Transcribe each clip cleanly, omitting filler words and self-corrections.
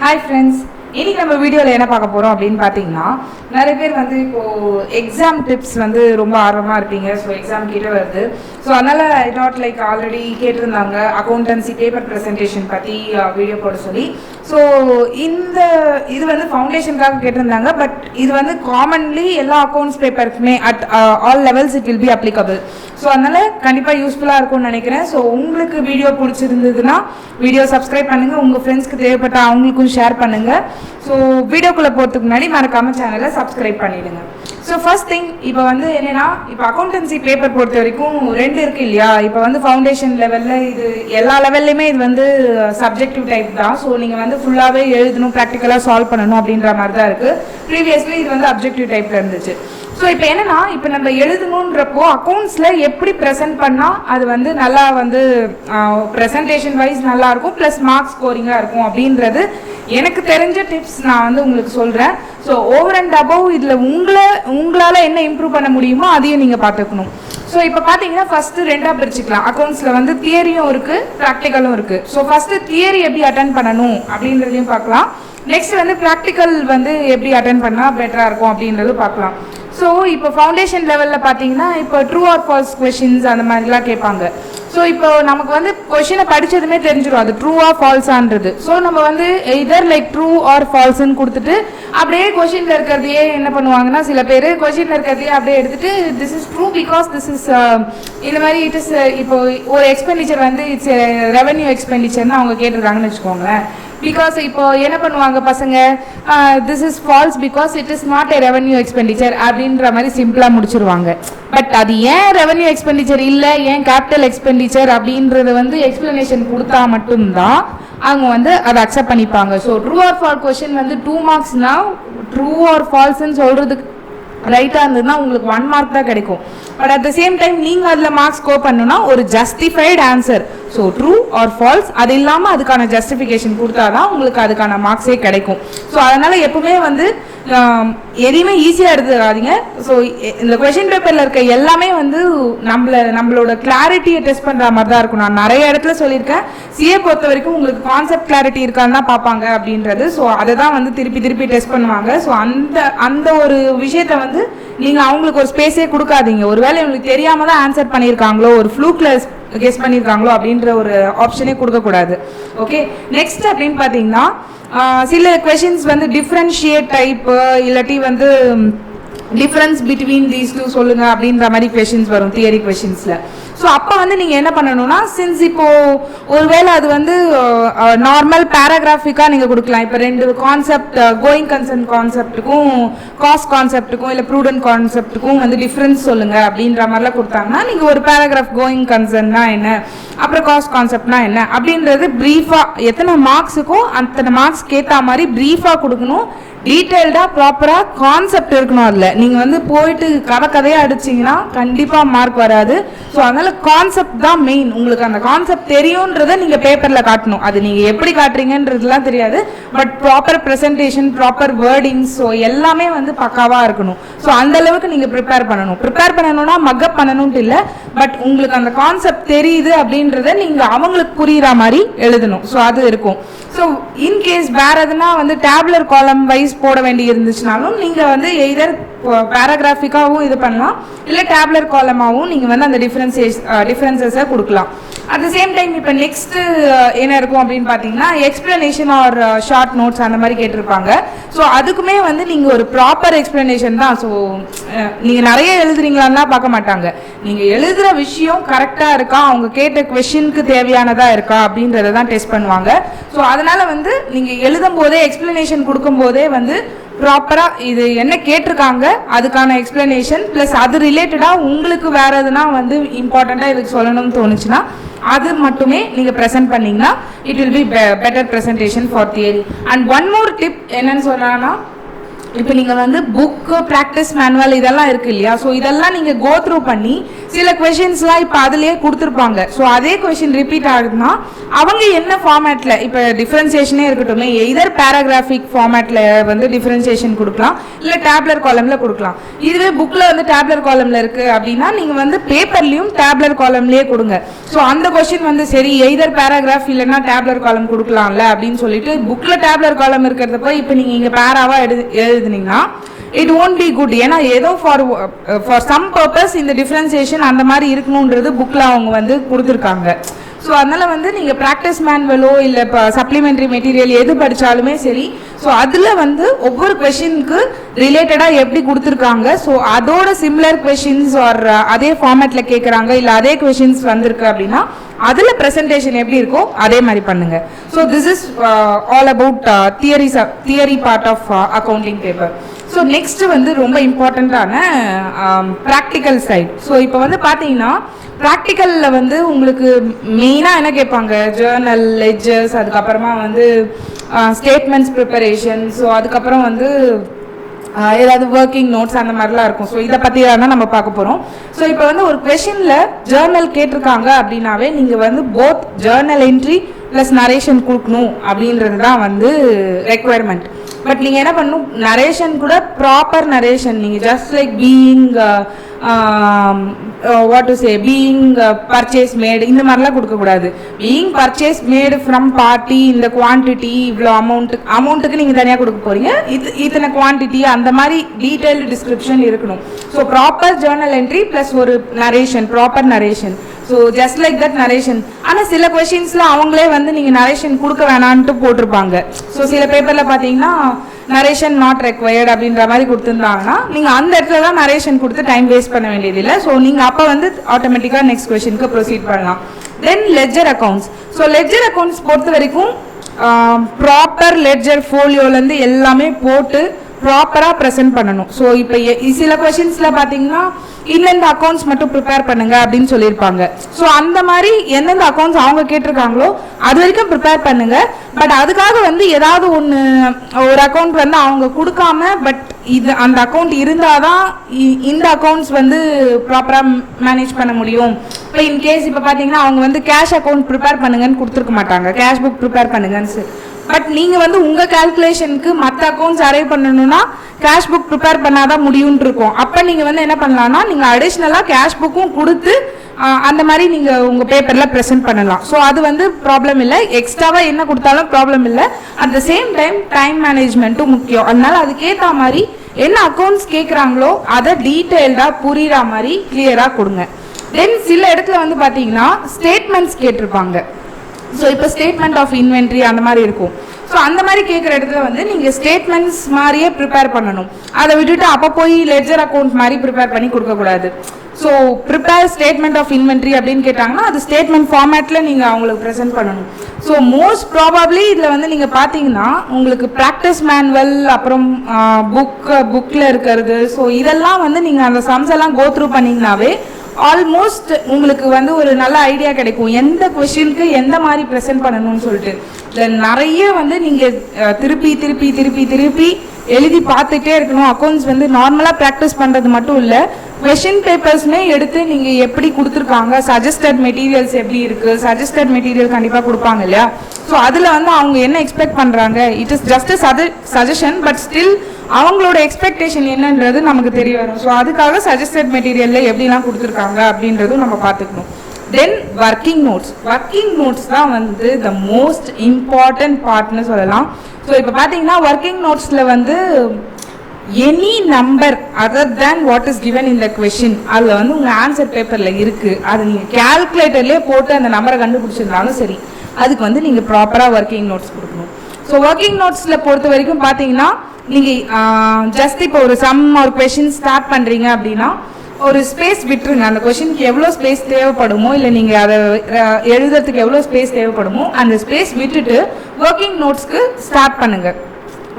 Hi friends, இன்னைக்கு நம்ம வீடியோவில் என்ன பார்க்க போகிறோம் அப்படின்னு பார்த்தீங்கன்னா நிறைய பேர் வந்து இப்போது எக்ஸாம் டிப்ஸ் வந்து ரொம்ப ஆர்வமாக இருப்பீங்க. ஸோ எக்ஸாம் கிட்ட வருது. ஸோ அதனால் ஐ நாட் லைக் ஆல்ரெடி கேட்டிருந்தாங்க அக்கௌண்டன்சி பேப்பர் ப்ரெசன்டேஷன் பற்றி வீடியோ போட சொல்லி. ஸோ இது வந்து ஃபவுண்டேஷனுக்காக கேட்டிருந்தாங்க. பட் இது வந்து காமன்லி எல்லா அக்கௌண்ட்ஸ் பேப்பருக்குமே at all levels it will be applicable. So அதனால் கண்டிப்பாக யூஸ்ஃபுல்லாக இருக்கும்னு நினைக்கிறேன். ஸோ உங்களுக்கு வீடியோ பிடிச்சிருந்ததுன்னா வீடியோ சப்ஸ்கிரைப் பண்ணுங்கள், உங்கள் ஃப்ரெண்ட்ஸ்க்கு தேவைப்பட்ட அவங்களுக்கும் ஷேர் பண்ணுங்கள். ஸோ வீடியோக்குள்ளே போகிறதுக்கு முன்னாடி மறக்காம சேனலை சப்ஸ்கிரைப் பண்ணிவிடுங்க. ஸோ ஃபர்ஸ்ட் திங் இப்போ வந்து என்னென்னா, இப்போ அக்கௌண்டன்சி பேப்பர் பொறுத்த வரைக்கும் 2 இருக்குது இல்லையா. இப்போ வந்து ஃபவுண்டேஷன் லெவலில் இது எல்லா லெவல்லையுமே இது வந்து சப்ஜெக்டிவ் டைப் தான். ஸோ நீங்கள் வந்து ஃபுல்லாகவே எழுதணும், ப்ராக்டிக்கலாக சால்வ் பண்ணணும் அப்படின்ற மாதிரி தான் இருக்குது. ப்ரீவியஸ்லி இது வந்து அப்ஜெக்டிவ் டைப்பில் இருந்துச்சு. ஸோ இப்போ என்னென்னா, இப்போ நம்ம எழுதணுன்றப்போ அக்கௌண்ட்ஸில் எப்படி ப்ரெசென்ட் பண்ணால் அது வந்து நல்லா வந்து ப்ரெசன்டேஷன் வைஸ் நல்லாயிருக்கும், ப்ளஸ் மார்க்ஸ் ஸ்கோரிங்காக இருக்கும் அப்படின்றது எனக்கு தெரிஞ்ச டிப்ஸ் நான் வந்து உங்களுக்கு சொல்கிறேன். ஸோ ஓவர் அண்ட் அபவ் இதில் உங்களால் என்ன இம்ப்ரூவ் பண்ண முடியுமோ அதையும் நீங்கள் பார்த்துக்கணும். ஸோ இப்போ பார்த்தீங்கன்னா ஃபஸ்ட்டு 2ஆக பிரிச்சுக்கலாம். அக்கௌண்ட்ஸில் வந்து தியரியும் இருக்குது, ப்ராக்டிக்கலும் இருக்குது. ஸோ ஃபஸ்ட்டு தியரி எப்படி அட்டன் பண்ணணும் அப்படின்றதையும் பார்க்கலாம். நெக்ஸ்ட் வந்து ப்ராக்டிக்கல் வந்து எப்படி அட்டன் பண்ணால் பெட்டராக இருக்கும் அப்படின்றதும் பார்க்கலாம். ஸோ இப்போ ஃபவுண்டேஷன் லெவலில் பார்த்தீங்கன்னா இப்போ ட்ரூ ஆர் ஃபால்ஸ் கொஷின்ஸ் அந்த மாதிரிலாம் கேட்பாங்க. ஸோ இப்போ நமக்கு வந்து கொஷினை படித்ததுமே தெரிஞ்சிடும் அது ட்ரூவா ஃபால்ஸான்றது. ஸோ நம்ம வந்து இதர் லைக் ட்ரூ ஆர் ஃபால்ஸ்ன்னு கொடுத்துட்டு அப்படியே கொஷினில் இருக்கிறதையே என்ன பண்ணுவாங்கன்னா, சில பேர் கொஷினில் இருக்கிறதையே அப்படியே எடுத்துகிட்டு this is true because this is இந்த மாதிரி இட் இஸ் இப்போ ஒரு எக்ஸ்பெண்டிச்சர் வந்து இட்ஸ் ரெவன்யூ எக்ஸ்பெண்டிச்சர்னு அவங்க கேட்டிருக்காங்கன்னு வச்சுக்கோங்களேன். பிகாஸ் இப்போ என்ன பண்ணுவாங்க பசங்க, this is false because it is not a revenue expenditure அப்படின்ற மாதிரி சிம்பிளாக முடிச்சிருவாங்க. பட் அது ஏன் ரெவன்யூ எக்ஸ்பெண்டிச்சர் இல்லை, ஏன் கேபிட்டல் எக்ஸ்பெண்டிச்சர் அப்படின்றது வந்து எக்ஸ்பிளனேஷன் கொடுத்தா மட்டும்தான் அவங்க வந்து அதை அக்செப்ட் பண்ணிப்பாங்க. So true or false question வந்து 2 மார்க்ஸ்னா ட்ரூ ஆர் ஃபால்ஸ்ன்னு சொல்கிறதுக்கு ரைட்டாக இருந்ததுன்னா உங்களுக்கு 1 மார்க் தான் கிடைக்கும். But at the same time நீங்கள் அதில் மார்க்ஸ் ஸ்கோர் பண்ணணும்னா ஒரு justified answer, so true or false, அது இல்லாமல் அதுக்கான ஜஸ்டிஃபிகேஷன் கொடுத்தா தான் உங்களுக்கு அதுக்கான மார்க்ஸே கிடைக்கும். ஸோ அதனால் எப்பவுமே வந்து எதையுமே ஈஸியாக எடுத்துக்காதீங்க. ஸோ இந்த கொஷின் பேப்பரில் இருக்க எல்லாமே வந்து நம்மளோட கிளாரிட்டியை டெஸ்ட் பண்ணுற மாதிரி தான் இருக்கும். நான் நிறைய இடத்துல சொல்லியிருக்கேன், சிஏ பொறுத்த வரைக்கும் உங்களுக்கு கான்செப்ட் கிளாரிட்டி இருக்கான்னு தான் பார்ப்பாங்க அப்படின்றது. ஸோ அதை தான் வந்து திருப்பி டெஸ்ட் பண்ணுவாங்க. ஸோ அந்த ஒரு விஷயத்த வந்து நீங்கள் அவங்களுக்கு ஒரு ஸ்பேஸே கொடுக்காதீங்க. ஒருவேளை உங்களுக்கு தெரியாமல் தான் ஆன்சர் பண்ணியிருக்காங்களோ, ஒரு ஃப்ளூக்ல கெஸ் பண்ணியிருக்காங்களோ அப்படின்ற ஒரு ஆப்ஷனே கொடுக்கக்கூடாது. ஓகே, நெக்ஸ்ட் அப்படின்னு பார்த்தீங்கன்னா சில கொஷின்ஸ் வந்து டிஃப்ரென்ஷியேட் டைப்பு இல்லாட்டி வந்து டிஃப்ரென்ஸ் பிட்வீன் தீஸ் டூ சொல்லுங்க அப்படின்ற மாதிரி கொஷின்ஸ் வரும் தியரி கொஷின்ஸில். ஸோ அப்போ வந்து நீங்கள் என்ன பண்ணணும்னா, சின்ஸ் இப்போது ஒருவேளை அது வந்து நார்மல் பேராகிராஃபிக்காக நீங்கள் கொடுக்கலாம். இப்போ 2 கான்செப்ட், கோயிங் கன்சர்ன் கான்செப்ட்டுக்கும் காஸ்ட் கான்செப்ட்டுக்கும் இல்லை ப்ரூடன்ட் கான்செப்ட்டுக்கும் வந்து டிஃப்ரென்ஸ் சொல்லுங்கள் அப்படின்ற மாதிரிலாம் கொடுத்தாங்கன்னா நீங்கள் ஒரு பேராகிராஃப் கோயிங் கன்சர்ன்னா என்ன, அப்புறம் காஸ்ட் கான்செப்ட்னா என்ன அப்படின்றது ப்ரீஃபாக எத்தனை மார்க்ஸுக்கும் அத்தனை மார்க்ஸ்க்கு ஏற்ற மாதிரி ப்ரீஃபாக கொடுக்கணும். டீட்டெயில்டாக ப்ராப்பராக கான்செப்ட் இருக்கணும். அதில் நீங்கள் வந்து போயிட்டு கதையாக அடிச்சிங்கன்னா கண்டிப்பாக மார்க் வராது. ஸோ அதனால் கான்செப்ட் தான் மெயின். உங்களுக்கு அந்த கான்செப்ட் தெரியுன்றதை நீங்கள் பேப்பரில் காட்டணும். அது நீங்கள் எப்படி காட்டுறீங்கன்றதுலாம் தெரியாது, but proper presentation, proper wordings, so எல்லாமே வந்து பக்காவாக இருக்கணும். ஸோ அந்த அளவுக்கு நீங்கள் ப்ரிப்பேர் பண்ணணும்னா மக்கப் பண்ணணும்ட்டு இல்லை, பட் உங்களுக்கு அந்த கான்செப்ட் தெரியுது அப்படின்றத நீங்கள் அவங்களுக்கு புரிகிற மாதிரி எழுதணும். ஸோ அது இருக்கும். ஸோ இன்கேஸ் வேறு எதுனா வந்து டேப்லர் காலம் வைஸ் போட வேண்டி இருந்துச்சுனாலும் நீங்கள் வந்து எய்தர் பேராகிராஃபிக்காகவும் இது பண்ணலாம், இல்லை டேப்லர் காலமாகவும் நீங்கள் வந்து அந்த டிஃப்ரென்சஸை கொடுக்கலாம். அட் த சேம் டைம் இப்போ நெக்ஸ்ட்டு என்ன இருக்கும் அப்படின்னு பார்த்தீங்கன்னா எக்ஸ்பிளனேஷன் ஆர் ஷார்ட் நோட்ஸ் அந்த மாதிரி கேட்டிருப்பாங்க. ஸோ அதுக்குமே வந்து நீங்கள் ஒரு ப்ராப்பர் எக்ஸ்பிளனேஷன் தான். ஸோ நீங்கள் நிறைய எழுதுறீங்களான்னா பார்க்க மாட்டாங்க, நீங்கள் எழுதுகிற விஷயம் கரெக்டாக இருக்கா, அவங்க கேட்ட கொஷினுக்கு தேவையானதாக இருக்கா அப்படின்றத தான் டெஸ்ட் பண்ணுவாங்க. ஸோ அதனால் வந்து நீங்கள் எழுதும் போதே எக்ஸ்பிளனேஷன் கொடுக்கும்போதே வந்து ப்ராப்பராக இது என்ன கேட்டிருக்காங்க அதுக்கான எக்ஸ்பிளனேஷன் ப்ளஸ் அது ரிலேட்டடாக உங்களுக்கு வேறு எதுனா வந்து இம்பார்ட்டண்ட்டாக இதுக்கு சொல்லணும்னு தோணுச்சுன்னா அது மட்டுமே நீங்கள் ப்ரெசென்ட் பண்ணிங்கன்னா it will be better presentation for theory. And one more tip என்னன்னு சொன்னான்னா, இப்போ நீங்கள் வந்து புக்கு ப்ராக்டிஸ் மேனுவல் இதெல்லாம் இருக்கு இல்லையா, ஸோ இதெல்லாம் நீங்கள் கோ த்ரூ பண்ணி சில கொஷின்ஸ்லாம் இப்போ அதிலேயே கொடுத்துருப்பாங்க. ஸோ அதே கொஷின் ரிப்பீட் ஆகுதுன்னா அவங்க என்ன ஃபார்மேட்டில், இப்போ டிஃப்ரென்சியேஷனே இருக்கட்டும், எதர் பேராகிராஃபிக் ஃபார்மேட்டில் வந்து டிஃப்ரென்சியேஷன் கொடுக்கலாம், இல்லை டேப்லர் காலமில் கொடுக்கலாம். இதுவே புக்கில் வந்து டேப்லர் காலமில் இருக்குது அப்படின்னா நீங்கள் வந்து பேப்பர்லேயும் டேப்லர் காலம்லேயே கொடுங்க. ஸோ அந்த கொஷின் வந்து சரி எதர் பேராகிராஃப் இல்லைன்னா டேப்லர் காலம் கொடுக்கலாம்ல அப்படின்னு சொல்லிட்டு புக்கில் டேப்லர் காலம் இருக்கிறத போய் இப்போ நீங்கள் இங்கே பேராவாக எழுதுனீங்கன்னா it won't be good. ஏன்னா ஏதோ for some purpose இந்த டிஃபரன்சியேஷன் அந்த மாதிரி இருக்கணுன்றது புக்கில் அவங்க வந்து கொடுத்துருக்காங்க. ஸோ அதனால வந்து நீங்கள் ப்ராக்டிஸ் மேனுவலோ இல்லை இப்போ சப்ளிமெண்ட்ரி மெட்டீரியல் எது படித்தாலுமே சரி, ஸோ அதில் வந்து ஒவ்வொரு கொஷினுக்கு ரிலேட்டடாக எப்படி கொடுத்துருக்காங்க, ஸோ அதோட சிமிலர் கொஷின்ஸ் ஆர் அதே ஃபார்மேட்டில் கேட்குறாங்க இல்லை அதே கொஷின்ஸ் வந்திருக்கு அப்படின்னா அதில் ப்ரெசன்டேஷன் எப்படி இருக்கோ அதே மாதிரி பண்ணுங்க. So this is all about theory part of accounting paper. So next வந்து ரொம்ப இம்பார்ட்டண்ட்டான ப்ராக்டிக்கல் சைட். ஸோ இப்போ வந்து பார்த்தீங்கன்னா ப்ராக்டிக்கலில் வந்து உங்களுக்கு மெயினாக என்ன கேட்பாங்க, ஜேர்னல், லெட்ஜர்ஸ், அதுக்கப்புறமா வந்து ஸ்டேட்மெண்ட்ஸ் ப்ரிப்பரேஷன், ஸோ அதுக்கப்புறம் வந்து ஏதாவது ஒர்க்கிங் நோட்ஸ் அந்த மாதிரிலாம் இருக்கும். ஸோ இதை பற்றி தான் நம்ம பார்க்க போகிறோம். ஸோ இப்போ வந்து ஒரு கொஷினில் ஜேர்னல் கேட்டிருக்காங்க அப்படின்னாவே நீங்கள் வந்து both Journal entry plus narration கொடுக்கணும் அப்படின்றது தான் வந்து ரெக்குவயர்மெண்ட். பட் நீங்கள் என்ன பண்ணணும், நரேஷன் கூட ப்ராப்பர் நரேஷன், நீங்கள் just like being what to say being purchase மேடு இந்த மாதிரிலாம் கொடுக்கக்கூடாது. Being purchase Medu from party, இந்த குவான்டிட்டி இவ்வளோ அமௌண்ட்டுக்கு நீங்கள் தனியாக கொடுக்க போகிறீங்க, இத்தனை குவான்டிட்டி அந்த மாதிரி டீட்டெயில்டு டிஸ்கிரிப்ஷன் இருக்கணும். So proper journal entry plus ஒரு narration, proper narration. So just like that narration. ஆனால் சில கொஷின்ஸில் அவங்களே வந்து நீங்கள் நரேஷன் கொடுக்க வேணான்ட்டு போட்டிருப்பாங்க. ஸோ சில பேப்பரில் பார்த்தீங்கன்னா நரேஷன் நாட் ரெக்வயர்ட் அப்படின்ற மாதிரி கொடுத்துருந்தாங்கன்னா நீங்கள் அந்த இடத்துல தான் நரேஷன் கொடுத்து டைம் வேஸ்ட் பண்ண வேண்டியதில்லை. ஸோ நீங்கள் அப்போ வந்து ஆட்டோமேட்டிக்காக நெக்ஸ்ட் கொஷினுக்கு ப்ரொசீட் பண்ணலாம். Then ledger accounts. So ledger accounts பொறுத்த வரைக்கும் ப்ராப்பர் லெட்ஜர் ஃபோலியோலேருந்து எல்லாமே போட்டு ப்ராப்பராக ப்ரெசென்ட் பண்ணணும். ஸோ இப்போ சில கொஷின்ஸில் பார்த்தீங்கன்னா இந்தந்த அக்கௌண்ட்ஸ் மட்டும் ப்ரிப்பேர் பண்ணுங்க அப்படின்னு சொல்லியிருப்பாங்க. ஸோ அந்த மாதிரி எந்தெந்த அக்கௌண்ட்ஸ் அவங்க கேட்டிருக்காங்களோ அது வரைக்கும் ப்ரிப்பேர் பண்ணுங்க. பட் அதுக்காக வந்து ஏதாவது ஒரு அக்கௌண்ட் வந்து அவங்க கொடுக்காம பட் இது அந்த அக்கௌண்ட் இருந்தால் தான் இந்த அக்கௌண்ட்ஸ் வந்து ப்ராப்பராக மேனேஜ் பண்ண முடியும். இப்போ இன்கேஸ் இப்போ பார்த்தீங்கன்னா அவங்க வந்து கேஷ் அக்கௌண்ட் ப்ரிப்பேர் பண்ணுங்கன்னு கொடுத்துருக்க மாட்டாங்க, கேஷ் புக் ப்ரிப்பேர் பண்ணுங்கன்னு. பட் நீங்கள் வந்து உங்கள் கால்குலேஷனுக்கு மற்ற அக்கௌண்ட்ஸ் அரைவ் பண்ணணும்னா கேஷ் புக் ப்ரிப்பேர் பண்ணாதான் முடியும்னு இருக்கும். அப்போ நீங்கள் வந்து என்ன பண்ணலாம்னா நீங்கள் அடிஷ்னலாக கேஷ் புக்கும் கொடுத்து அந்த மாதிரி நீங்கள் உங்கள் பேப்பரில் ப்ரெசென்ட் பண்ணலாம். ஸோ அது வந்து ப்ராப்ளம் இல்லை, எக்ஸ்ட்ராவாக என்ன கொடுத்தாலும் ப்ராப்ளம் இல்லை. அட் த சேம் டைம் மேனேஜ்மெண்ட்டும் முக்கியம். அதனால அதுக்கேற்ற மாதிரி என்ன அக்கௌண்ட்ஸ் கேட்குறாங்களோ அதை டீட்டெயில்டாக புரிகிற மாதிரி கிளியராக கொடுங்க. தென் சில இடத்துல வந்து பார்த்தீங்கன்னா ஸ்டேட்மெண்ட்ஸ் கேட்டிருப்பாங்க. ஸோ இப்போ ஸ்டேட்மெண்ட் ஆஃப் இன்வென்ட்ரி அந்த மாதிரி இருக்கும். ஸோ அந்த மாதிரி கேட்குற இடத்துல வந்து நீங்கள் ஸ்டேட்மெண்ட்ஸ் மாதிரியே ப்ரிப்பேர் பண்ணணும். அதை விட்டுட்டு அப்போ போய் லெட்ஜர் அக்கௌண்ட் மாதிரி ப்ரிப்பேர் பண்ணி கொடுக்கக்கூடாது. So prepare statement of inventory அப்படின்னு கேட்டாங்கன்னா அது ஸ்டேட்மெண்ட் ஃபார்மேட்டில் நீங்கள் அவங்களுக்கு ப்ரெசென்ட் பண்ணணும். ஸோ மோஸ்ட் ப்ராபப்ளி இதில் வந்து நீங்கள் பார்த்தீங்கன்னா உங்களுக்கு ப்ராக்டிஸ் மேனுவல் அப்புறம் புக்கில் இருக்கிறது, ஸோ இதெல்லாம் வந்து நீங்கள் அந்த சம்ஸ் எல்லாம் கோ த்ரூ பண்ணிங்கனாவே ஆல்மோஸ்ட் உங்களுக்கு வந்து ஒரு நல்ல ஐடியா கிடைக்கும் எந்த கொஷினுக்கு எந்த மாதிரி ப்ரெசென்ட் பண்ணணும்னு சொல்லிட்டு. இதில் நிறைய வந்து நீங்கள் திருப்பி திருப்பி திருப்பி திருப்பி எழுதி பார்த்துட்டே இருக்கணும். அக்கௌண்ட்ஸ் வந்து நார்மலாக ப்ராக்டிஸ் பண்ணுறது மட்டும் இல்லை, கொஷின் பேப்பர்ஸ்மே எடுத்து நீங்கள் எப்படி கொடுத்துருக்காங்க, சஜஸ்டட் மெட்டீரியல்ஸ் எப்படி இருக்குது, சஜஸ்டட் மெட்டீரியல் கண்டிப்பாக கொடுப்பாங்க இல்லையா. ஸோ அதில் வந்து அவங்க என்ன எக்ஸ்பெக்ட் பண்ணுறாங்க, it is just suggestion but still அவங்களோட எக்ஸ்பெக்டேஷன் என்னன்றது நமக்கு தெரிய வரும். ஸோ அதுக்காக சஜஸ்டட் மெட்டீரியலில் எப்படிலாம் கொடுத்துருக்காங்க அப்படின்றதும் நம்ம பார்த்துக்கணும். தென் ஒர்க்கிங் நோட்ஸ் தான் வந்து த மோஸ்ட் இம்பார்ட்டன்ட் பார்ட்னு சொல்லலாம். ஸோ இப்போ பார்த்தீங்கன்னா ஒர்க்கிங் நோட்ஸில் வந்து any number other than what is given in the question அதில் வந்து உங்கள் ஆன்சர் பேப்பரில் இருக்குது, அது நீங்கள் கேல்குலேட்டர்லேயே போட்டு அந்த நம்பரை கண்டுபிடிச்சிருந்தாலும் சரி, அதுக்கு வந்து நீங்கள் ப்ராப்பராக ஒர்க்கிங் நோட்ஸ் கொடுக்கணும். ஸோ ஒர்க்கிங் நோட்ஸில் பொறுத்த வரைக்கும் பார்த்தீங்கன்னா நீங்கள் ஜஸ்ட் இப்போ ஒரு கொஷின் ஸ்டார்ட் பண்ணுறீங்க அப்படின்னா ஒரு ஸ்பேஸ் விட்டுருங்க. அந்த கொஷினுக்கு எவ்வளோ ஸ்பேஸ் தேவைப்படுமோ இல்லை நீங்கள் அதை எழுதுறதுக்கு எவ்வளோ ஸ்பேஸ் தேவைப்படுமோ அந்த ஸ்பேஸ் விட்டுட்டு ஒர்க்கிங் நோட்ஸ்க்கு ஸ்டார்ட் பண்ணுங்கள்.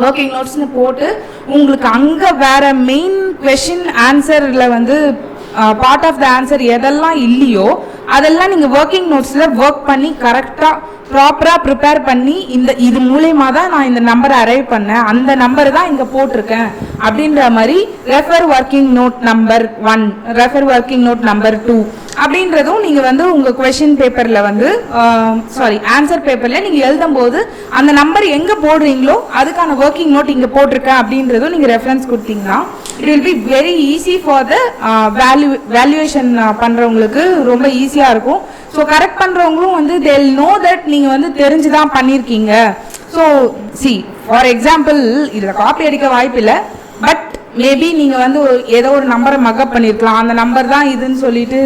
ஒர்க்கிங் நோட்ஸ்னு போட்டு உங்களுக்கு அங்கே வேறு மெயின் கொஷின் ஆன்சரில் வந்து பார்ட் ஆஃப் த ஆன்சர் எதெல்லாம் இல்லையோ அதெல்லாம் நீங்கள் ஒர்க்கிங் நோட்ஸில் ஒர்க் பண்ணி கரெக்டாக ப்ராப்பராக ப்ரிப்பேர் பண்ணி இது மூலயமா தான் நான் இந்த நம்பரை அரைவ் பண்ணேன், அந்த நம்பர் தான் இங்கே போட்டிருக்கேன் அப்படின்ற மாதிரி refer working note number 1, refer working note number 2 அப்படின்றதும் நீங்கள் வந்து உங்கள் கொஷின் பேப்பரில் வந்து ஆன்சர் பேப்பரில் நீங்கள் எழுதும் போது அந்த நம்பர் எங்கே போடுறீங்களோ அதுக்கான ஒர்க்கிங் நோட் இங்கே போட்டிருக்கேன் அப்படின்றதும் நீங்கள் ரெஃபரன்ஸ் கொடுத்தீங்கன்னா it will be very easy for the valuation பண்ணுறவங்களுக்கு ரொம்ப ஈஸியாக இருக்கும். ஸோ கரெக்ட் பண்ணுறவங்களும் வந்து தேல் நோ தட் நீங்கள் வந்து தெரிஞ்சு தான் பண்ணியிருக்கீங்க. ஸோ ஃபார் எக்ஸாம்பிள் இதில் காப்பி அடிக்க வாய்ப்பு இல்லை, பட் மேபி நீங்கள் வந்து ஏதோ ஒரு நம்பரை மக்கப் பண்ணியிருக்கலாம், அந்த நம்பர் தான் இதுன்னு சொல்லிட்டு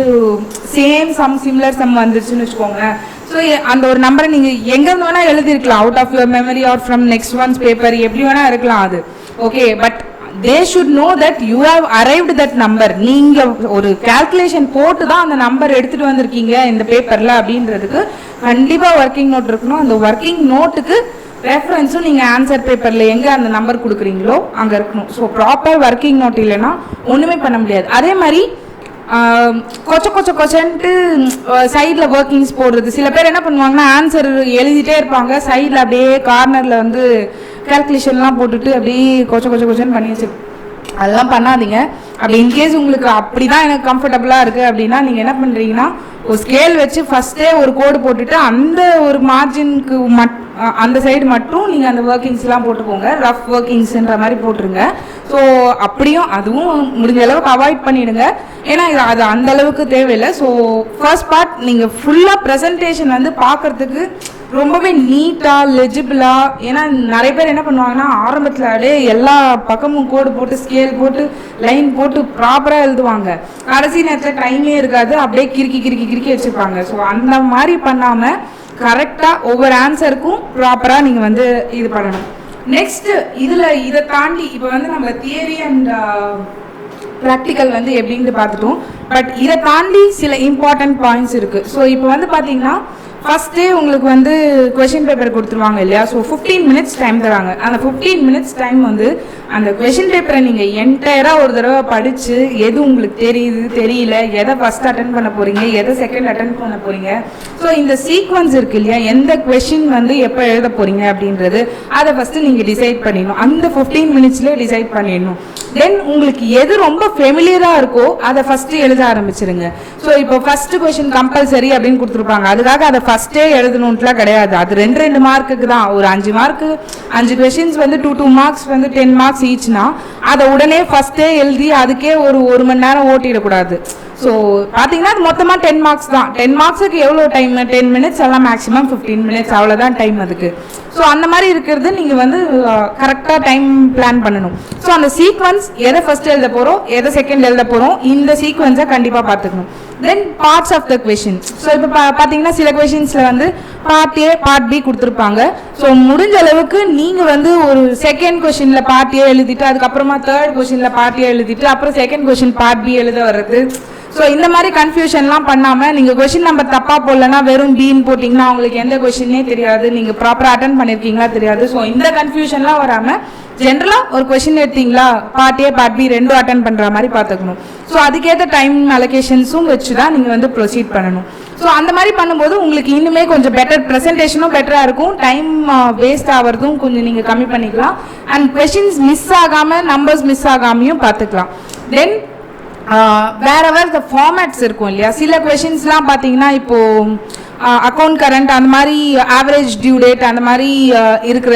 சேம் சிமிலர் சம் வந்துருச்சுன்னு வச்சுக்கோங்க. ஸோ அந்த ஒரு நம்பரை நீங்கள் எங்கேருந்து வேணால் எழுதிருக்கலாம், out of your memory or from next ones paper, எப்படி வேணால் இருக்கலாம் அது. Okay, but they should know that you have arrived that number. நீங்க ஒரு கால்குலேஷன் போட்டு தான் அந்த நம்பர் எடுத்துட்டு வந்திருக்கீங்க இந்த பேப்பர்ல அப்படின்றதுக்கு கண்டிப்பா ஒர்க்கிங் நோட் இருக்கணும். அந்த ஒர்க்கிங் நோட்டுக்கு ரெஃபரன்ஸும் நீங்க ஆன்சர் பேப்பர்ல எங்க அந்த நம்பர் கொடுக்குறீங்களோ அங்க இருக்கணும். ஸோ ப்ராப்பர் ஒர்க்கிங் நோட் இல்லைன்னா ஒண்ணுமே பண்ண முடியாது. அதே மாதிரி கொச்சன்ட்டு சைடில் ஒர்க்கிங்ஸ் போடுறது, சில பேர் என்ன பண்ணுவாங்கன்னா ஆன்சர் எழுதிட்டே இருப்பாங்க, சைடில் அப்படியே கார்னரில் வந்து கால்குலேஷன்லாம் போட்டுட்டு அப்படியே கொச்சன்னு பண்ணி வச்சு, அதெல்லாம் பண்ணாதீங்க. அப்படி இன்கேஸ் உங்களுக்கு அப்படி தான் எனக்கு கம்ஃபர்டபுளாக இருக்குது அப்படின்னா நீங்கள் என்ன பண்ணுறீங்கன்னா ஒரு ஸ்கேல் வச்சு ஃபஸ்ட்டே ஒரு கோடு போட்டுட்டு அந்த ஒரு மார்ஜினுக்கு அந்த சைடு மட்டும் நீங்கள் அந்த ஒர்க்கிங்ஸ்லாம் போட்டுக்கோங்க, ரஃப் ஒர்க்கிங்ஸ்ன்ற மாதிரி போட்டுருங்க. ஸோ அப்படியும் அதுவும் முடிஞ்ச அளவுக்கு அவாய்ட் பண்ணிவிடுங்க, ஏன்னா அது அந்த அளவுக்கு தேவையில்லை. ஸோ ஃபர்ஸ்ட் பார்ட் நீங்கள் ஃபுல்லாக ப்ரெசன்டேஷன் வந்து பார்க்குறதுக்கு ரொம்பவே நீட்டாக லெஜிபிளாக, ஏன்னா நிறைய பேர் என்ன பண்ணுவாங்கன்னா ஆரம்பத்தில் அப்படியே எல்லா பக்கமும் கோடு போட்டு ஸ்கேல் போட்டு லைன் போட்டு ப்ராப்பராக எழுதுவாங்க, கடைசி நேரத்தில் டைமே இருக்காது, அப்படியே கிறுக்கி வச்சுருப்பாங்க. ஸோ அந்த மாதிரி பண்ணாமல் கரெக்டாக ஒவ்வொரு ஆன்சருக்கும் ப்ராப்பராக நீங்கள் வந்து இது பண்ணணும். நெக்ஸ்ட்டு இதை தாண்டி இப்போ வந்து நம்ம தியரி அண்ட் ப்ராக்டிக்கல் வந்து எப்படின்ட்டு பார்த்துட்டோம், பட் இதை தாண்டி சில இம்பார்ட்டன்ட் பாயிண்ட்ஸ் இருக்குது. ஸோ இப்போ வந்து பார்த்தீங்கன்னா ஃபஸ்ட்டே உங்களுக்கு வந்து கொஷின் பேப்பர் கொடுத்துருவாங்க இல்லையா. ஸோ 15 மினிட்ஸ் டைம் தராங்க. அந்த 15 மினிட்ஸ் டைம் வந்து அந்த கொஷின் பேப்பரை நீங்கள் என்டையராக ஒரு தடவை படித்து எது உங்களுக்கு தெரியல, எதை ஃபஸ்ட் அட்டன் பண்ண போகிறீங்க, எதை செகண்ட் அட்டன் பண்ண போகிறீங்க, ஸோ இந்த சீக்வன்ஸ் இருக்குது இல்லையா, எந்த கொஷின் வந்து எப்போ எழுத போகிறீங்க அப்படின்றது அதை ஃபஸ்ட்டு நீங்கள் டிசைட் பண்ணிடணும். அந்த 15 மினிட்ஸ்லேயே டிசைட் பண்ணிடணும். தென் உங்களுக்கு எது ரொம்ப ஃபெமிலியராக இருக்கோ அதை ஃபஸ்ட்டு எழுத ஆரம்பிச்சிருங்க. ஸோ இப்போ ஃபஸ்ட்டு கொஷின் கம்பல்சரி அப்படின்னு கொடுத்துருப்பாங்க, அதுக்காக அதை ஃபஸ்ட்டே எழுதணுன்ட்டுலாம் கிடையாது. அது 2 மார்க்குக்கு தான். ஒரு 5 மார்க்கு 5 கொஷின்ஸ் வந்து 2 மார்க்ஸ் வந்து 10 மார்க்ஸ் ஈச்னா அதை உடனே ஃபஸ்ட்டே எழுதி அதுக்கே ஒரு மணி நேரம் ஓட்டிடக்கூடாது. ஸோ பார்த்தீங்கன்னா அது மொத்தமாக 10 மார்க்ஸ் தான். 10 மார்க்ஸுக்கு எவ்வளோ டைம்? 10 மினிட்ஸ் எல்லாம் மேக்ஸிமம் 15 மினிட்ஸ் அவ்வளோதான் டைம் அதுக்கு. ஸோ அந்த மாதிரி இருக்கிறது நீங்கள் வந்து கரெக்டாக டைம் பிளான் பண்ணணும். ஸோ அந்த சீக்வன்ஸ் எதை ஃபர்ஸ்ட் எழுத போகிறோம், எதை செகண்ட் எழுத போகிறோம், இந்த சீக்வன்ஸை கண்டிப்பாக பார்த்துக்கணும். Then parts of the question. So இப்போ பார்த்தீங்கன்னா சில கொஷின்ஸில் வந்து பார்ட் ஏ பார்ட் பி கொடுத்துருப்பாங்க. ஸோ முடிஞ்ச அளவுக்கு நீங்கள் வந்து ஒரு செகண்ட் கொஷினில் பார்ட் ஏ எழுதிட்டு அதுக்கப்புறமா தேர்ட் கொஷினில் பார்ட் ஏ எழுதிட்டு அப்புறம் செகண்ட் கொஷின் பார்ட் பி எழுத வர்றது. ஸோ இந்த மாதிரி கன்ஃபியூஷன்லாம் பண்ணாமல் நீங்கள் கொஷின் நம்பர் தப்பாக போடலன்னா வெறும் பின்னு போட்டிங்கன்னா அவங்களுக்கு எந்த கொஷினே தெரியாது, நீங்கள் ப்ராப்பராக அட்டன் பண்ணியிருக்கீங்களா தெரியாது. ஸோ இந்த கன்ஃபியூஷன்லாம் வராமல் ஜென்ரலாக ஒரு கொஷின் எடுத்தீங்களா பார்ட் ஏ பார்ட் பி ரெண்டும் அட்டன் பண்ணுற மாதிரி பார்த்துக்கணும். ஸோ அதுக்கேற்ற டைம் அலோகேஷன்ஸும் வச்சு தான் நீங்கள் வந்து ப்ரொசீட் பண்ணணும். ஸோ அந்த மாதிரி பண்ணும்போது உங்களுக்கு இன்னுமே கொஞ்சம் பெட்டர் ப்ரெசன்டேஷனும் பெட்டராக இருக்கும், டைம் வேஸ்ட் ஆகிறதும் கொஞ்சம் நீங்கள் கம்மி பண்ணிக்கலாம், அண்ட் கொஷின்ஸ் மிஸ் ஆகாமல் நம்பர்ஸ் மிஸ் ஆகாமையும் பார்த்துக்கலாம். தென் வேறவர் த ஃபார்மேட்ஸ் இருக்கும் இல்லையா. சில கொஷின்ஸ்லாம் பார்த்தீங்கன்னா இப்போது அக்கௌண்ட் கரண்ட் அந்த மாதிரி ஆவரேஜ் டியூ டேட் அந்த மாதிரி இருக்கிற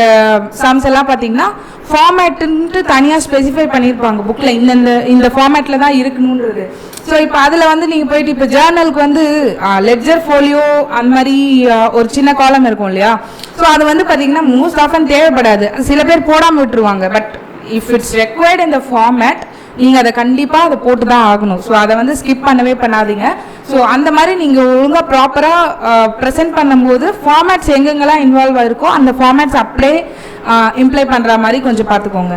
சம்ஸ் எல்லாம் பார்த்தீங்கன்னா ஃபார்மேட்டுன்ட்டு தனியாக ஸ்பெசிஃபை பண்ணியிருப்பாங்க புக்கில், இந்த ஃபார்மேட்டில் தான் இருக்கணுன்றது. ஸோ இப்போ அதில் வந்து நீங்கள் போயிட்டு இப்போ ஜேர்னலுக்கு வந்து லெட்ஜர் ஃபோலியோ அந்த மாதிரி ஒரு சின்ன காலம் இருக்கும் இல்லையா. ஸோ அது வந்து பார்த்தீங்கன்னா மோஸ்ட் ஆஃபன் தேவைப்படாது, சில பேர் போடாமல் விட்டுருவாங்க. பட் இஃப் இட்ஸ் ரெக்வயர்ட் இந்த ஃபார்மேட் நீங்கள் அதை கண்டிப்பாக அதை போட்டு தான் ஆகணும். ஸோ அதை வந்து ஸ்கிப் பண்ணவே பண்ணாதீங்க. ஸோ அந்த மாதிரி நீங்கள் ஒழுங்காக ப்ராப்பராக ப்ரெசென்ட் பண்ணும்போது ஃபார்மேட்ஸ் எங்கெங்கெல்லாம் இன்வால்வ் ஆகிருக்கோ அந்த ஃபார்மேட்ஸ் அப்படியே இம்ப்ளை பண்ணுற மாதிரி கொஞ்சம் பார்த்துக்கோங்க.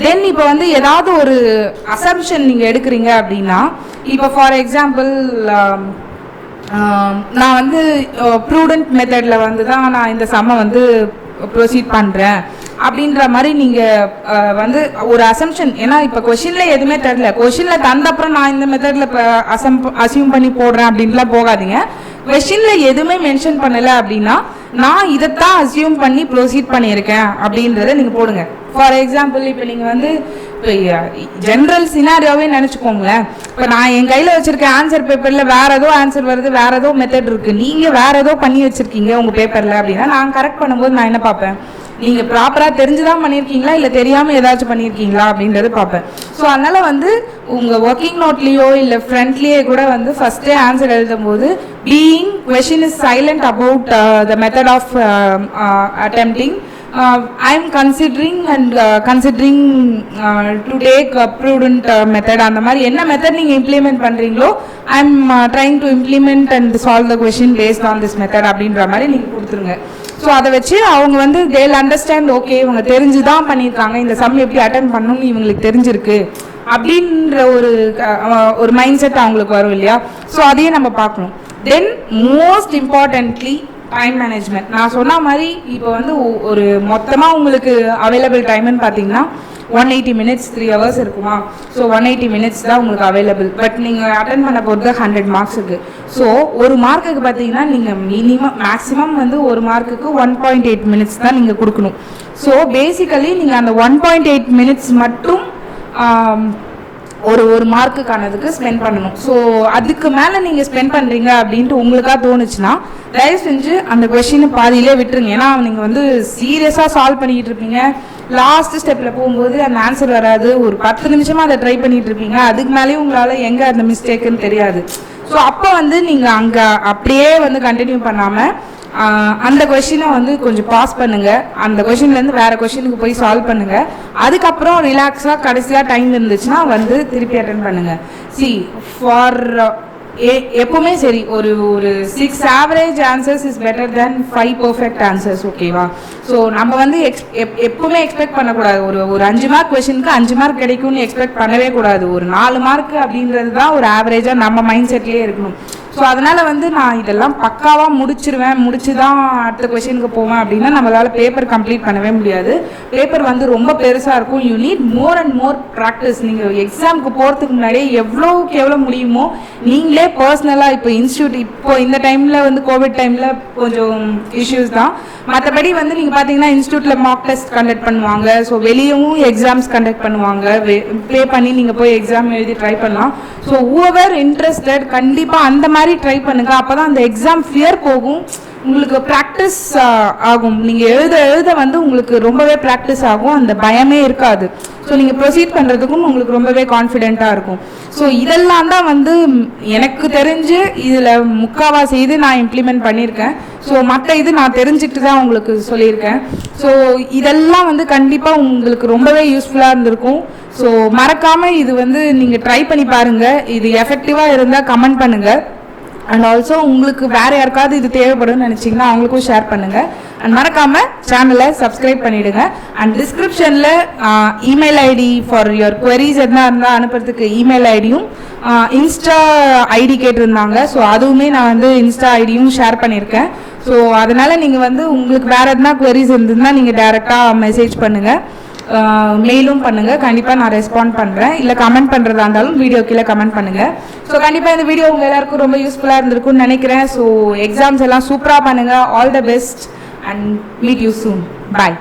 தென் இப்போ வந்து ஏதாவது ஒரு அசம்ஷன் நீங்கள் எடுக்கிறீங்க அப்படின்னா, இப்போ ஃபார் எக்ஸாம்பிள் நான் வந்து ப்ரூடென்ட் மெத்தடில் வந்து தான் நான் இந்த சம்மை வந்து ப்ரொசீட் பண்ணுறேன், அப்படின்ற மாதிரி நீங்கள் வந்து ஒரு அசம்ஷன், ஏன்னா இப்போ கொஷினில் எதுவுமே தெரியல, கொஷினில் தந்த அப்புறம் நான் இந்த மெத்தடில் இப்போ அசியூம் பண்ணி போடுறேன் அப்படின்லாம் போகாதீங்க. கொஷினில் எதுவுமே மென்ஷன் பண்ணலை அப்படின்னா நான் இதைத்தான் அசியூம் பண்ணி ப்ரொசீட் பண்ணியிருக்கேன் அப்படின்றத நீங்கள் போடுங்க. ஃபார் எக்ஸாம்பிள் இப்போ நீங்கள் வந்து இப்போ ஜென்ரல் சினாரியோவே நினச்சிக்கோங்களேன். இப்போ நான் என் கையில் வச்சுருக்க ஆன்சர் பேப்பரில் வேறு ஏதோ ஆன்சர் வருது, வேறு ஏதோ மெத்தட் இருக்குது, நீங்கள் வேறு ஏதோ பண்ணி வச்சுருக்கீங்க உங்கள் பேப்பரில் அப்படின்னா நான் கரெக்ட் பண்ணும்போது நான் என்ன பார்ப்பேன், நீங்கள் ப்ராப்பராக தெரிஞ்சுதான் பண்ணியிருக்கீங்களா இல்லை தெரியாமல் ஏதாச்சும் பண்ணியிருக்கீங்களா அப்படின்றது பார்ப்பேன். ஸோ அதனால் வந்து உங்கள் ஒர்க்கிங் நோட்லேயோ இல்லை ஃப்ரண்ட்லேயே கூட வந்து ஃபஸ்ட்டே ஆன்சர் எழுதும் போது being question is silent about the method of attempting, I am considering to take a prudent method. அந்த மாதிரி என்ன மெத்தட் நீங்கள் இம்ப்ளிமெண்ட் பண்ணுறீங்களோ I am trying to implement and solve the question based on this method அப்படின்ற மாதிரி நீங்கள் கொடுத்துருங்க. So அதை வச்சு அவங்க வந்து தேல் அண்டர்ஸ்டாண்ட், ஓகே இவங்க தெரிஞ்சு தான் பண்ணியிருக்காங்க, இந்த சம் எப்படி அட்டன் பண்ணணும்னு இவங்களுக்கு தெரிஞ்சிருக்கு அப்படின்ற ஒரு மைண்ட் செட் அவங்களுக்கு வரும் இல்லையா. ஸோ அதையும் நம்ம பார்க்கணும். தென் மோஸ்ட் இம்பார்ட்டன்ட்லி டைம் மேனேஜ்மெண்ட். நான் சொன்ன மாதிரி இப்போ வந்து ஒரு மொத்தமாக உங்களுக்கு அவைலபிள் டைம்னு பார்த்தீங்கன்னா 180 minutes 3 hours இருக்குமா. ஸோ 180 minutes தான் உங்களுக்கு அவைலபிள். பட் நீங்கள் அட்டன் பண்ண போகிறது 100 மார்க்ஸுக்கு. ஸோ ஒரு மார்க்குக்கு பார்த்தீங்கன்னா நீங்கள் மேக்ஸிமம் வந்து ஒரு மார்க்குக்கு 1.8 minutes தான் நீங்கள் கொடுக்கணும். ஸோ பேசிக்கலி நீங்கள் அந்த 1.8 minutes மட்டும் ஒரு மார்க்குக்கானதுக்கு ஸ்பெண்ட் பண்ணணும். ஸோ அதுக்கு மேலே நீங்கள் ஸ்பெண்ட் பண்ணுறீங்க அப்படின்ட்டு உங்களுக்காக தோணுச்சுன்னா தயவு செஞ்சு அந்த கொஷினை பாதியிலே விட்டுருங்க. ஏன்னா நீங்கள் வந்து சீரியஸாக சால்வ் பண்ணிக்கிட்டு இருப்பீங்க, லாஸ்ட் ஸ்டெப்பில் போகும்போது அந்த ஆன்சர் வராது, ஒரு 10 நிமிஷமாக அதை ட்ரை பண்ணிகிட்டு இருப்பீங்க, அதுக்கு மேலேயும் உங்களால் எங்கே அந்த மிஸ்டேக்குன்னு தெரியாது. ஸோ அப்போ வந்து நீங்கள் அங்கே அப்படியே வந்து கண்டினியூ பண்ணாமல் அந்த கொஷினை வந்து கொஞ்சம் பாஸ் பண்ணுங்கள், அந்த கொஷின்லேருந்து வேறு கொஷினுக்கு போய் சால்வ் பண்ணுங்கள். அதுக்கப்புறம் ரிலாக்ஸாக கடைசியாக டைம் இருந்துச்சுன்னா வந்து திருப்பி அட்டென்ட் பண்ணுங்கள். சி ஃபார் எப்பவுமே சரி, ஒரு 6 average answers is better then 5 perfect answers. ஓகேவா. ஸோ நம்ம வந்து எப்பவுமே எக்ஸ்பெக்ட் பண்ணக்கூடாது ஒரு 5 மார்க் கொஷினுக்கு 5 மார்க் கிடைக்கும்னு எக்ஸ்பெக்ட் பண்ணவே கூடாது. ஒரு 4 மார்க் அப்படின்றது தான் ஒரு ஆவரேஜாக நம்ம மைண்ட் செட்லேயே இருக்கணும். ஸோ அதனால் வந்து நான் இதெல்லாம் பக்காவாக முடிச்சு தான் அடுத்த கொஷினுக்கு போவேன் அப்படின்னா நம்மளால் பேப்பர் கம்ப்ளீட் பண்ணவே முடியாது. பேப்பர் வந்து ரொம்ப பெருசாக இருக்கும். You need more and more practice. நீங்கள் எக்ஸாமுக்கு போகிறதுக்கு முன்னாடியே எவ்வளோக்கு எவ்வளோ முடியுமோ நீங்களே பர்சனலாக, இப்போ இன்ஸ்டியூட் இப்போ இந்த டைமில் வந்து கோவிட் டைமில் கொஞ்சம் இஷ்யூஸ் தான், மற்றபடி வந்து நீங்கள் பார்த்தீங்கன்னா இன்ஸ்டியூட்டில் மார்க் டெஸ்ட் கண்டக்ட் பண்ணுவாங்க. ஸோ வெளியவும் எக்ஸாம்ஸ் கண்டக்ட் பண்ணுவாங்க, பே பண்ணி நீங்கள் போய் எக்ஸாம் எழுதி ட்ரை பண்ணலாம். ஸோ ஹூவர் இன்ட்ரெஸ்டட் கண்டிப்பாக அந்த மாதிரி ட்ரை பண்ணுங்க. அப்பதான் அந்த எக்ஸாம் ஃபியர் போகும், உங்களுக்கு ப்ராக்டிஸ் ஆகும். நீங்கள் எழுத வந்து உங்களுக்கு ரொம்பவே ப்ராக்டிஸ் ஆகும், அந்த பயமே இருக்காது. ஸோ நீங்கள் ப்ரொசீட் பண்ணுறதுக்கும் உங்களுக்கு ரொம்பவே கான்ஃபிடென்ட்டாக இருக்கும். ஸோ இதெல்லாம் தான் வந்து எனக்கு தெரிஞ்சு இதில் முக்கால்வாசி இது நான் இம்ப்ளிமெண்ட் பண்ணியிருக்கேன். ஸோ மற்ற இது நான் தெரிஞ்சுக்கிட்டு தான் உங்களுக்கு சொல்லியிருக்கேன். ஸோ இதெல்லாம் வந்து கண்டிப்பாக உங்களுக்கு ரொம்பவே யூஸ்ஃபுல்லாக இருந்திருக்கும். ஸோ மறக்காமல் இது வந்து நீங்கள் ட்ரை பண்ணி பாருங்கள். இது எஃபெக்டிவாக இருந்தால் கமெண்ட் பண்ணுங்கள். அண்ட் ஆல்சோ உங்களுக்கு வேறு யாருக்காவது இது தேவைப்படும்னு நினச்சிங்கன்னா அவங்களுக்கும் ஷேர் பண்ணுங்கள். அண்ட் மறக்காமல் சேனலை சப்ஸ்கிரைப் பண்ணிவிடுங்க. அண்ட் டிஸ்கிரிப்ஷனில் email ID for your queries எதுனா இருந்தால் அனுப்புறதுக்கு இமெயில் ஐடியும் இன்ஸ்டா ஐடி கேட்டிருந்தாங்க. ஸோ அதுவுமே நான் வந்து இன்ஸ்டா ஐடியும் ஷேர் பண்ணியிருக்கேன். ஸோ அதனால் நீங்கள் வந்து உங்களுக்கு வேறு எதுனா குவரிஸ் இருந்ததுன்னா நீங்கள் டேரெக்டாக மெசேஜ் பண்ணுங்கள், மெயிலும் பண்ணுங்கள். கண்டிப்பாக நான் ரெஸ்பாண்ட் பண்ணுறேன். இல்லை கமெண்ட் பண்ணுறதா இருந்தாலும் வீடியோ கீழே கமெண்ட் பண்ணுங்கள். ஸோ கண்டிப்பாக இந்த வீடியோ உங்கள் எல்லாருக்கும் ரொம்ப யூஸ்ஃபுல்லாக இருந்திருக்கும்னு நினைக்கிறேன். ஸோ எக்ஸாம்ஸ் எல்லாம் சூப்பராக பண்ணுங்கள். All the best and meet you soon. Bye.